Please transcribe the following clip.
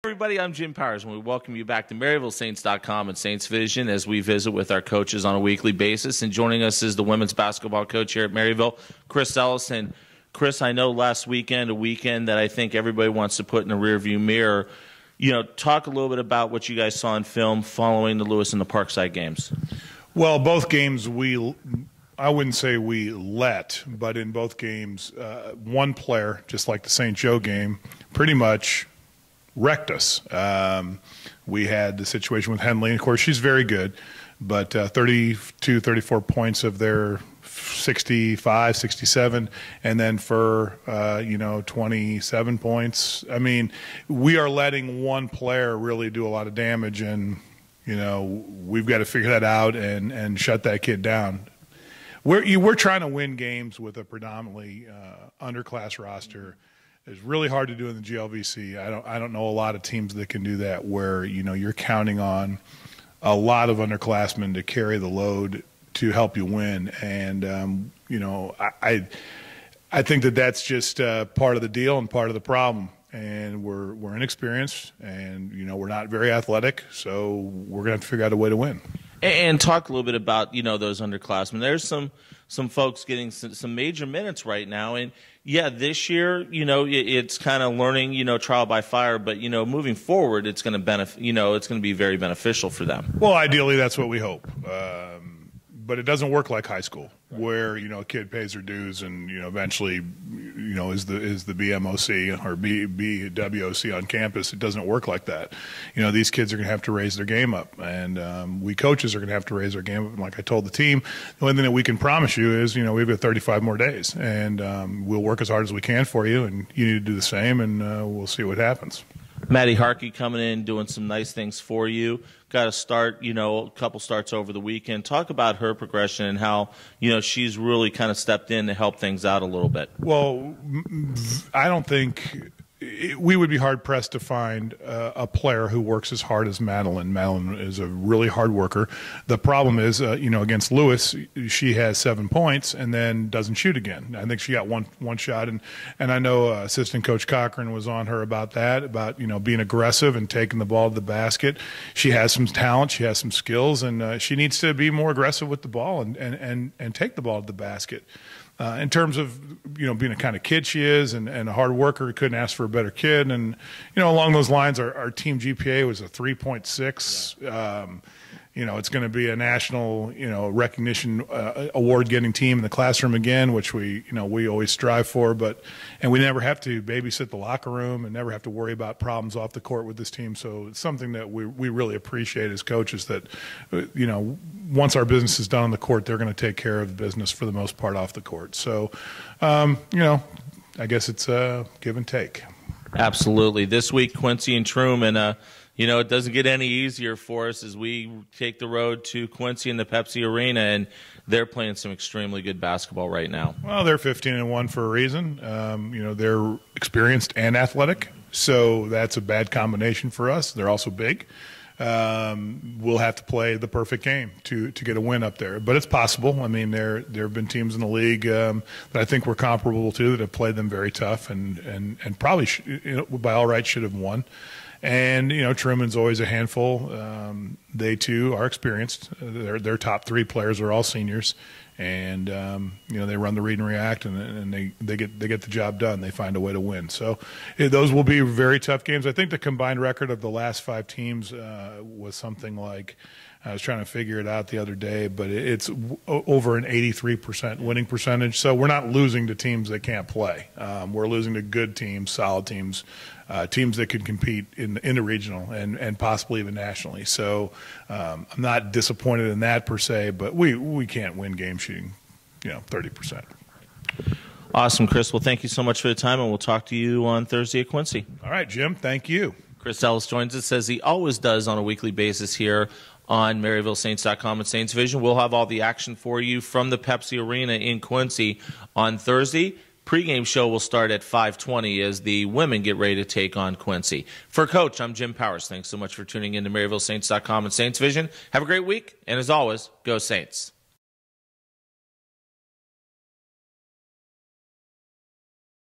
Everybody, I'm Jim Powers, and we welcome you back to MaryvilleSaints.com and Saints Vision as we visit with our coaches on a weekly basis. And joining us is the women's basketball coach here at Maryville, Chris Ellis. And Chris, I know last weekend, a weekend that I think everybody wants to put in the rearview mirror. You know, talk a little bit about what you guys saw in film following the Lewis and the Parkside games. Well, both games I wouldn't say we let, but in both games, one player, just like the St. Joe game, pretty much wrecked us. We had the situation with Henley. Of course, she's very good, but 32, 34 points of their 65, 67, and then for 27 points. I mean, we are letting one player really do a lot of damage, and we've got to figure that out and shut that kid down. We're trying to win games with a predominantly underclass roster. It's really hard to do in the GLVC. I don't know a lot of teams that can do that, where you're counting on a lot of underclassmen to carry the load to help you win. And I think that's just part of the deal and part of the problem. And we're inexperienced, and we're not very athletic, so we're gonna have to figure out a way to win. And talk a little bit about those underclassmen. There's some folks getting some major minutes right now, and yeah, this year it's kind of learning trial by fire, but moving forward it's going to benefit. It's going to be very beneficial for them. Well, ideally that's what we hope, but it doesn't work like high school, where a kid pays their dues and eventually is the BMOC or BWOC on campus. It doesn't work like that. These kids are going to have to raise their game up, and we coaches are going to have to raise our game up. And like I told the team, the only thing that we can promise you is we've got 35 more days, and we'll work as hard as we can for you, and you need to do the same, and we'll see what happens. Maddie Harkey coming in, doing some nice things for you. Got a start, a couple starts over the weekend. Talk about her progression and how, she's really kind of stepped in to help things out a little bit. Well, I don't think we would be hard-pressed to find a player who works as hard as Madeline. Madeline is a really hard worker. The problem is, against Lewis, she has 7 points and then doesn't shoot again. I think she got one shot, and I know assistant coach Cochran was on her about that, about being aggressive and taking the ball to the basket. She has some talent, she has some skills, and she needs to be more aggressive with the ball and take the ball to the basket. In terms of being a kind of kid she is and a hard worker, couldn't ask for a better kid. And along those lines, our team GPA was a 3.6. Yeah. It's going to be a national recognition award-getting team in the classroom again, which we always strive for. And we never have to babysit the locker room and never have to worry about problems off the court with this team. So it's something that we really appreciate as coaches, that once our business is done on the court, they're going to take care of the business for the most part off the court. So I guess it's a give and take. Absolutely. This week, Quincy and Truman. It doesn't get any easier for us as we take the road to Quincy in the Pepsi Arena, and they're playing some extremely good basketball right now. Well, they're 15-1 for a reason. They're experienced and athletic, so that's a bad combination for us. They're also big. We'll have to play the perfect game to get a win up there, but it's possible. I mean, there have been teams in the league that I think we're comparable to that have played them very tough and probably by all rights should have won. And Truman's always a handful. They too are experienced. Their top 3 players are all seniors, and they run the read and react, and they get the job done. They find a way to win. So those will be very tough games. I think the combined record of the last 5 teams was something like, I was trying to figure it out the other day, but it's over an 83% winning percentage. So we're not losing to teams that can't play. We're losing to good teams, solid teams, teams that could compete in the regional and possibly even nationally. So I'm not disappointed in that per se, but we can't win games shooting 30%. Awesome, Chris. Well, thank you so much for the time, and we'll talk to you on Thursday at Quincy. All right, Jim. Thank you. Chris Ellis joins us, as he always does on a weekly basis here on MaryvilleSaints.com and Saints Vision. We'll have all the action for you from the Pepsi Arena in Quincy on Thursday. Pre-game show will start at 5:20 as the women get ready to take on Quincy. For Coach, I'm Jim Powers. Thanks so much for tuning in to MaryvilleSaints.com and Saints Vision. Have a great week, and as always, go Saints.